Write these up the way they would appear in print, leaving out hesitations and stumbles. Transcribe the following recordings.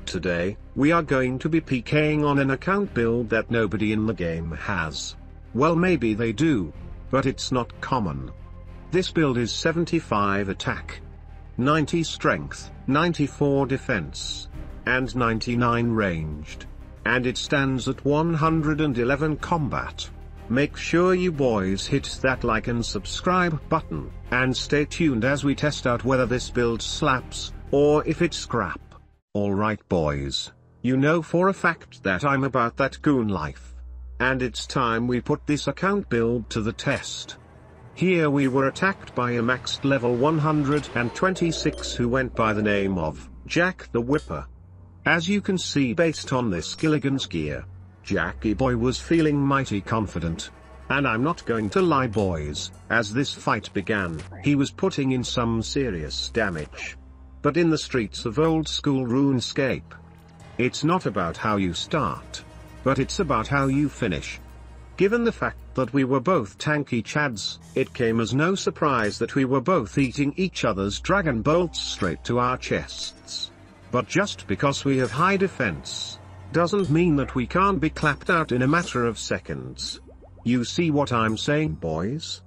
today, we are going to be PKing on an account build that nobody in the game has. Well, maybe they do, but it's not common. This build is 75 attack, 90 strength, 94 defense, and 99 ranged. And it stands at 111 combat. Make sure you boys hit that like and subscribe button, and stay tuned as we test out whether this build slaps, or if it's crap. Alright boys, you know for a fact that I'm about that goon life. And it's time we put this account build to the test. Here we were attacked by a maxed level 126 who went by the name of Jack the Whipper. As you can see based on this Gilligan's gear, Jackie Boy was feeling mighty confident. And I'm not going to lie boys, as this fight began, he was putting in some serious damage. But in the streets of old school RuneScape, it's not about how you start, but it's about how you finish. Given the fact that we were both tanky chads, it came as no surprise that we were both eating each other's dragon bolts straight to our chests. But just because we have high defense, doesn't mean that we can't be clapped out in a matter of seconds. You see what I'm saying boys?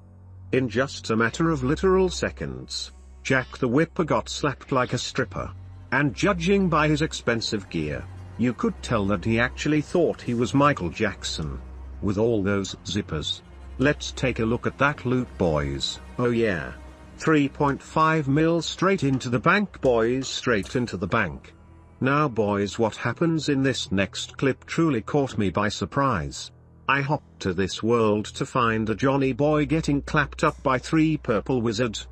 In just a matter of literal seconds, Jack the Whipper got slapped like a stripper. And judging by his expensive gear, you could tell that he actually thought he was Michael Jackson. With all those zippers. Let's take a look at that loot boys. Oh yeah. 3.5 mil straight into the bank boys, straight into the bank. Now boys, what happens in this next clip truly caught me by surprise. I hopped to this world to find a Johnny boy getting clapped up by 3 purple wizards.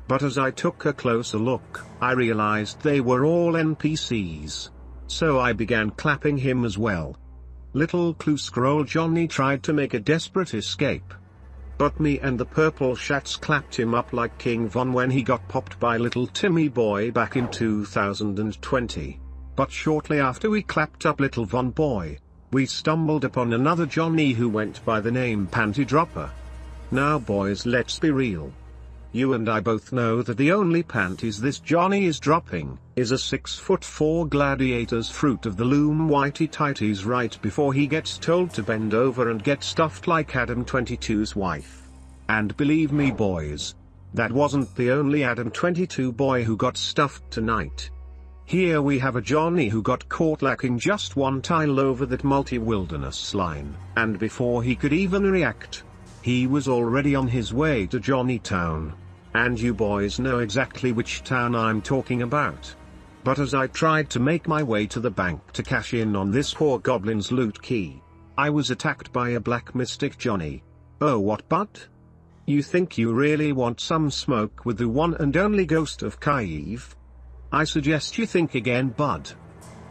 But as I took a closer look, I realized they were all NPCs. So I began clapping him as well. Little clue scroll Johnny tried to make a desperate escape. But me and the purple shats clapped him up like King Von when he got popped by little Timmy boy back in 2020. But shortly after we clapped up little Von boy, we stumbled upon another Johnny who went by the name Panty Dropper. Now boys, let's be real. You and I both know that the only panties this Johnny is dropping is a 6'4" gladiator's fruit of the loom whitey tighties right before he gets told to bend over and get stuffed like Adam 22's wife. And believe me boys, that wasn't the only Adam 22 boy who got stuffed tonight. Here we have a Johnny who got caught lacking just one tile over that multi-wilderness line, and before he could even react, he was already on his way to Johnny Town. And you boys know exactly which town I'm talking about. But as I tried to make my way to the bank to cash in on this poor goblin's loot key, I was attacked by a black mystic Johnny. Oh what bud? You think you really want some smoke with the one and only ghost of Kyiv? I suggest you think again bud.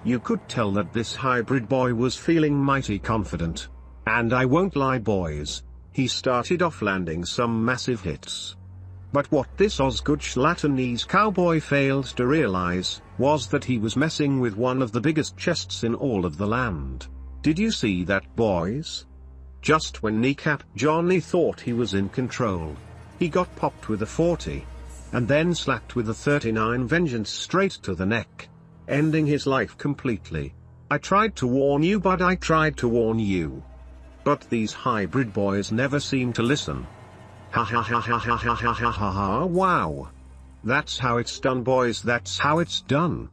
You could tell that this hybrid boy was feeling mighty confident. And I won't lie boys, he started off landing some massive hits. But what this Osgood Schlatonese cowboy failed to realize, was that he was messing with one of the biggest chests in all of the land. Did you see that boys? Just when Kneecap Johnny thought he was in control, he got popped with a 40. And then slapped with a 39 vengeance straight to the neck, ending his life completely. I tried to warn you bud, I tried to warn you. But these hybrid boys never seem to listen. Ha ha ha ha ha ha ha ha ha ha, wow. That's how it's done boys, that's how it's done.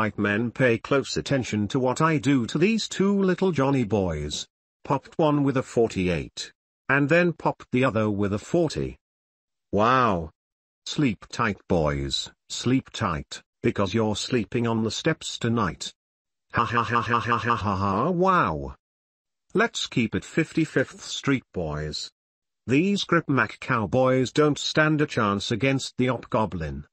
white men pay close attention to what I do to these two little Johnny boys. Popped one with a 48. And then popped the other with a 40. Wow. Sleep tight boys, sleep tight, because you're sleeping on the steps tonight. Ha ha ha ha ha ha ha ha wow. Let's keep it 55th Street boys. These Gripmac cowboys don't stand a chance against the Hobgoblin.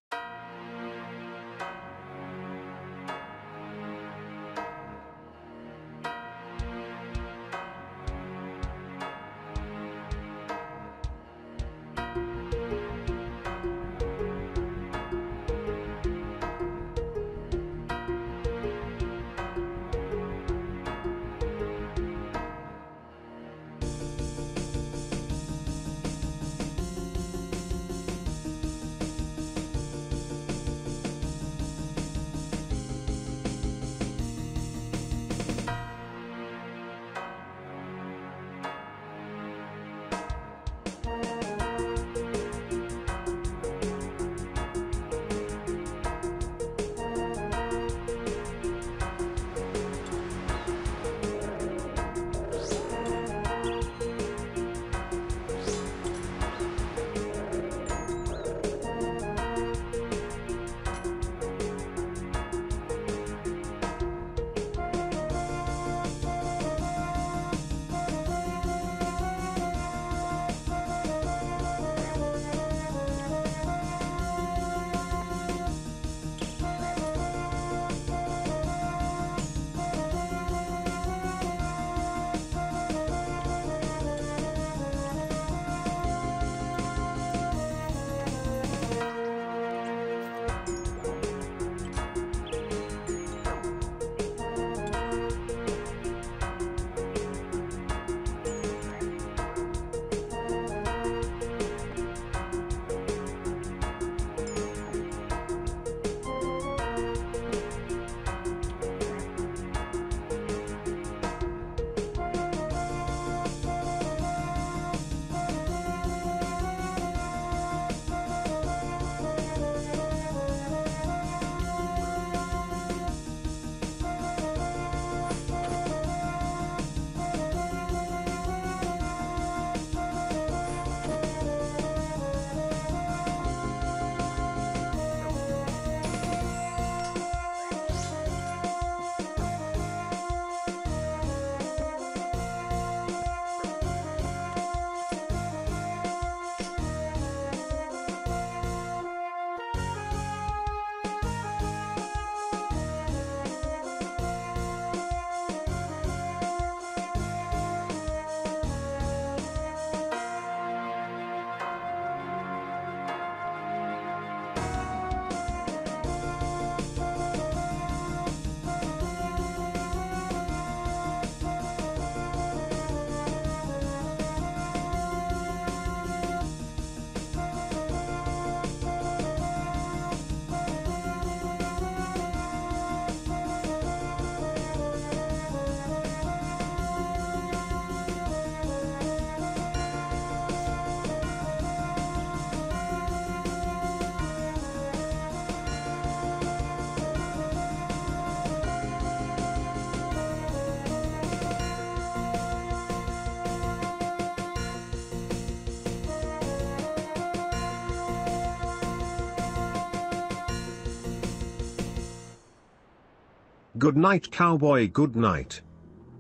Good night cowboy, good night.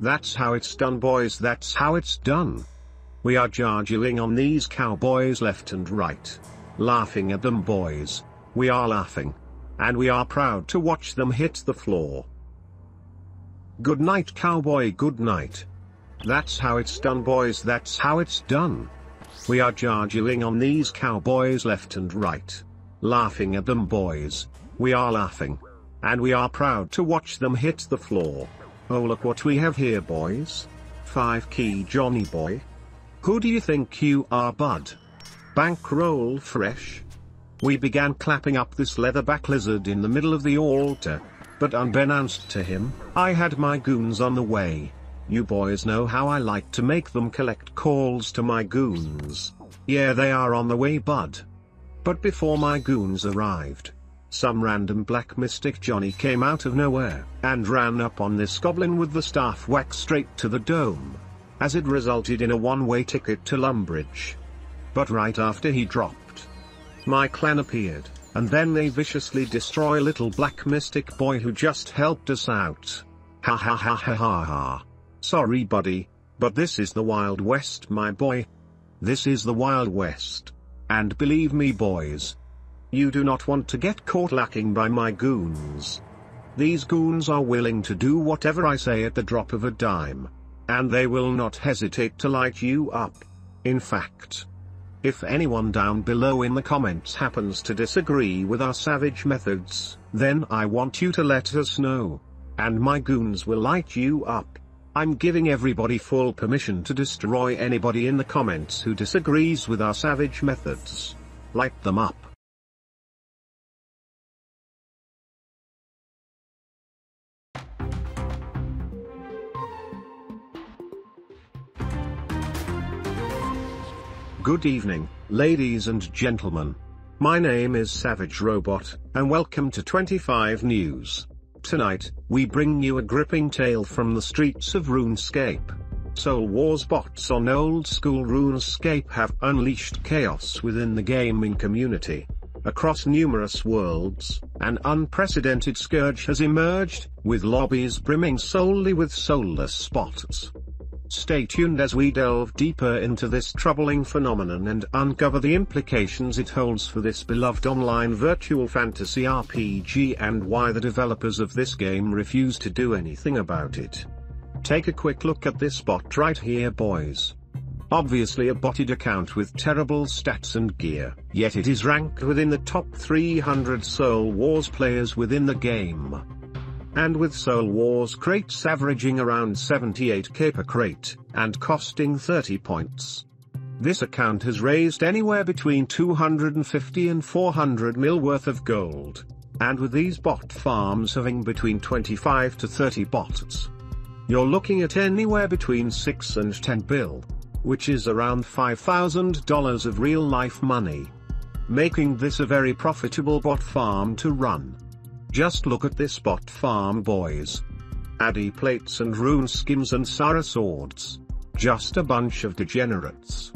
That's how it's done boys, that's how it's done. We are jargling on these cowboys left and right. Laughing at them boys. We are laughing. And we are proud to watch them hit the floor. Good night cowboy, good night. That's how it's done boys, that's how it's done. We are jargling on these cowboys left and right. Laughing at them boys. We are laughing. And we are proud to watch them hit the floor. Oh look what we have here boys. 5-key Johnny boy. Who do you think you are bud? Bankroll fresh. We began clapping up this leatherback lizard in the middle of the altar. But unbeknownst to him, I had my goons on the way. You boys know how I like to make them collect calls to my goons. Yeah, they are on the way bud. But before my goons arrived, some random black mystic Johnny came out of nowhere, and ran up on this goblin with the staff whack straight to the dome. As it resulted in a one-way ticket to Lumbridge. But right after he dropped, my clan appeared, and then they viciously destroy little black mystic boy who just helped us out. Ha ha ha ha ha ha. Sorry buddy, but this is the Wild West my boy. This is the Wild West. And believe me boys, you do not want to get caught lacking by my goons. These goons are willing to do whatever I say at the drop of a dime. And they will not hesitate to light you up. In fact, if anyone down below in the comments happens to disagree with our savage methods, then I want you to let us know. And my goons will light you up. I'm giving everybody full permission to destroy anybody in the comments who disagrees with our savage methods. Light them up. Good evening, ladies and gentlemen. My name is Savage Robot, and welcome to 25 News. Tonight, we bring you a gripping tale from the streets of RuneScape. Soul Wars bots on old school RuneScape have unleashed chaos within the gaming community. Across numerous worlds, an unprecedented scourge has emerged, with lobbies brimming solely with soulless bots. Stay tuned as we delve deeper into this troubling phenomenon and uncover the implications it holds for this beloved online virtual fantasy RPG and why the developers of this game refuse to do anything about it. Take a quick look at this bot right here boys. Obviously a botted account with terrible stats and gear, yet it is ranked within the top 300 Soul Wars players within the game. And with Soul Wars crates averaging around 78k per crate, and costing 30 points. This account has raised anywhere between 250 and 400 mil worth of gold. And with these bot farms having between 25 to 30 bots, you're looking at anywhere between 6 and 10 bill, which is around $5,000 of real life money. Making this a very profitable bot farm to run. Just look at this bot farm boys. Addy plates and rune skims and Sara swords. Just a bunch of degenerates.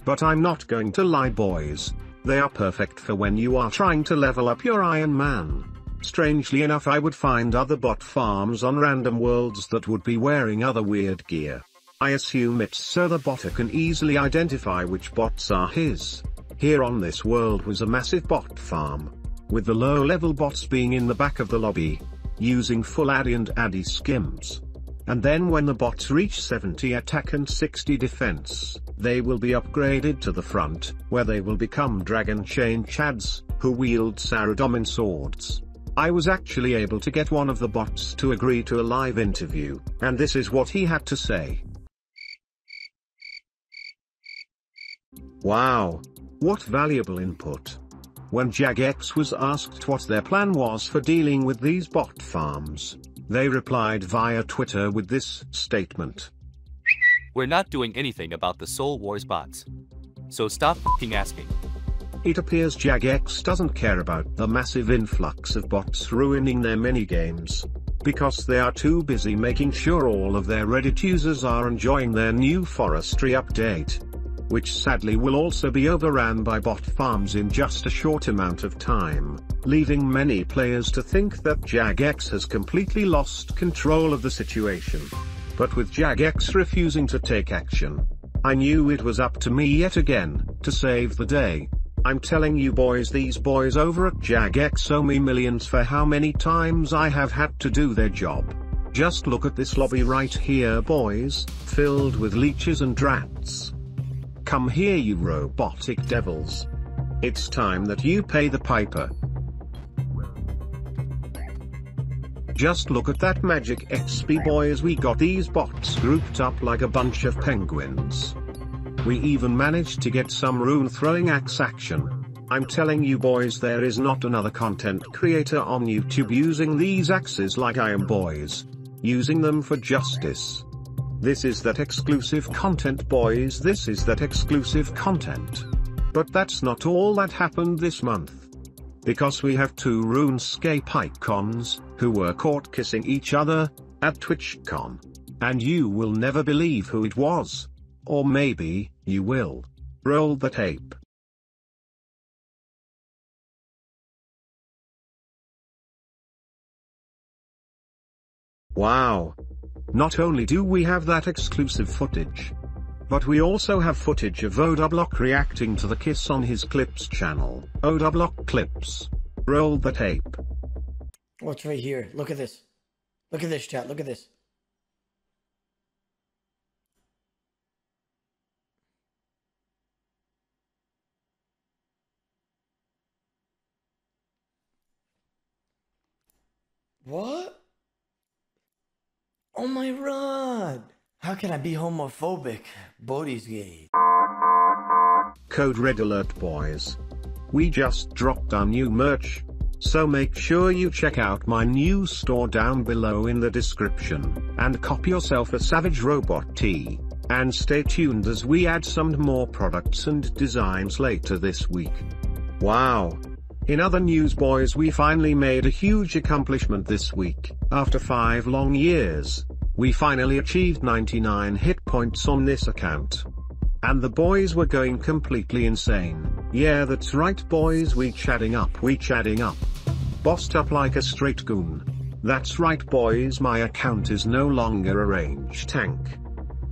But I'm not going to lie boys, they are perfect for when you are trying to level up your Iron Man. Strangely enough I would find other bot farms on random worlds that would be wearing other weird gear. I assume it's so the botter can easily identify which bots are his. Here on this world was a massive bot farm, with the low-level bots being in the back of the lobby, using full Addy and Addy skims. And then when the bots reach 70 attack and 60 defense, they will be upgraded to the front, where they will become Dragon Chain Chads, who wield Saradomin swords. I was actually able to get one of the bots to agree to a live interview, and this is what he had to say. Wow! What valuable input. When Jagex was asked what their plan was for dealing with these bot farms, they replied via Twitter with this statement. We're not doing anything about the Soul Wars bots. So stop f***ing asking. It appears Jagex doesn't care about the massive influx of bots ruining their minigames, because they are too busy making sure all of their Reddit users are enjoying their new forestry update, which sadly will also be overran by bot farms in just a short amount of time, leaving many players to think that Jagex has completely lost control of the situation. But with Jagex refusing to take action, I knew it was up to me yet again, to save the day. I'm telling you boys, these boys over at Jagex owe me millions for how many times I have had to do their job. Just look at this lobby right here boys, filled with leeches and drats. Come here you robotic devils. It's time that you pay the piper. Just look at that magic XP boys, we got these bots grouped up like a bunch of penguins. We even managed to get some rune throwing axe action. I'm telling you boys, there is not another content creator on YouTube using these axes like I am boys. Using them for justice. This is that exclusive content boys, this is that exclusive content. But that's not all that happened this month. because we have 2 RuneScape icons, who were caught kissing each other, at TwitchCon. And you will never believe who it was. Or maybe, you will. Roll the tape. Wow! Not only do we have that exclusive footage, but we also have footage of Odablock reacting to the kiss on his Clips channel. Odablock Clips. Roll the tape. What's right here? Look at this. Look at this, chat. Look at this. What? Oh my god! How can I be homophobic? Bodhi's gay. Code Red Alert, boys. We just dropped our new merch, so make sure you check out my new store down below in the description, and cop yourself a Savage Robot tee. And stay tuned as we add some more products and designs later this week. Wow! In other news, boys, we finally made a huge accomplishment this week. After 5 long years, we finally achieved 99 hit points on this account. And the boys were going completely insane. Yeah, that's right, boys, we chadding up. Bossed up like a straight goon. That's right, boys, my account is no longer a ranged tank.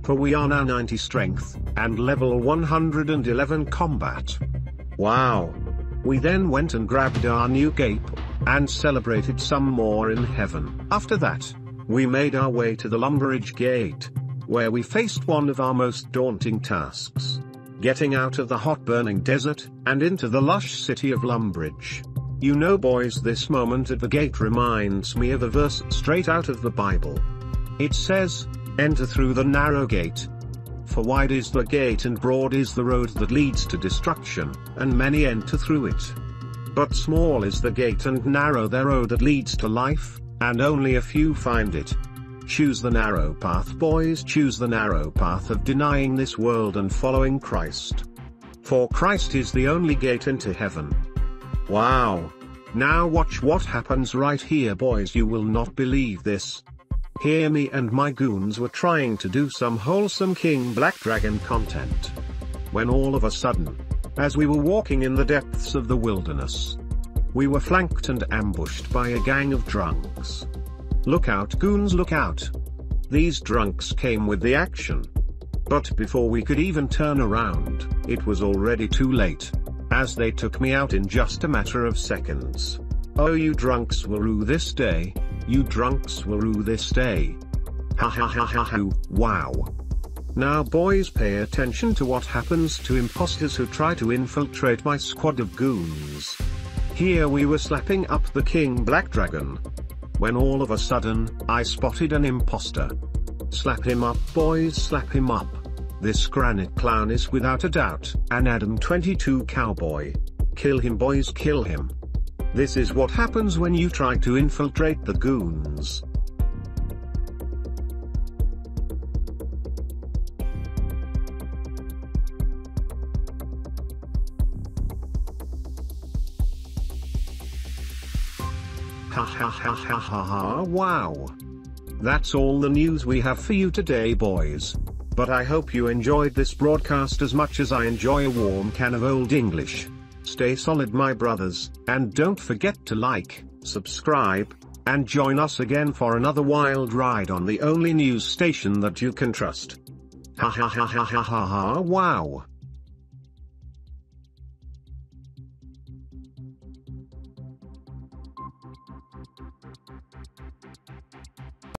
For we are now 90 strength, and level 111 combat. Wow! We then went and grabbed our new cape, and celebrated some more in heaven. After that, we made our way to the Lumbridge Gate, where we faced one of our most daunting tasks. Getting out of the hot burning desert, and into the lush city of Lumbridge. You know, boys, this moment at the gate reminds me of a verse straight out of the Bible. It says, "Enter through the narrow gate. For wide is the gate and broad is the road that leads to destruction, and many enter through it. But small is the gate and narrow the road that leads to life, and only a few find it." Choose the narrow path, boys, choose the narrow path of denying this world and following Christ. For Christ is the only gate into heaven. Wow! Now watch what happens right here, boys, you will not believe this. Here me and my goons were trying to do some wholesome King Black Dragon content. When all of a sudden, as we were walking in the depths of the wilderness, we were flanked and ambushed by a gang of drunks. Look out, goons, look out! These drunks came with the action. But before we could even turn around, it was already too late, as they took me out in just a matter of seconds. Oh, you drunks will rue this day. You drunks will rue this day. Ha ha ha ha ha. Wow. Now, boys, pay attention to what happens to imposters who try to infiltrate my squad of goons. Here we were slapping up the King Black Dragon, when all of a sudden, I spotted an imposter. Slap him up, boys, slap him up. This granite clown is without a doubt an Adam 22 Cowboy. Kill him, boys, kill him. This is what happens when you try to infiltrate the goons. Ha ha ha ha ha ha, wow. That's all the news we have for you today, boys. But I hope you enjoyed this broadcast as much as I enjoy a warm can of Old English. Stay solid, my brothers, and don't forget to like, subscribe, and join us again for another wild ride on the only news station that you can trust. Ha ha ha ha ha ha ha, wow.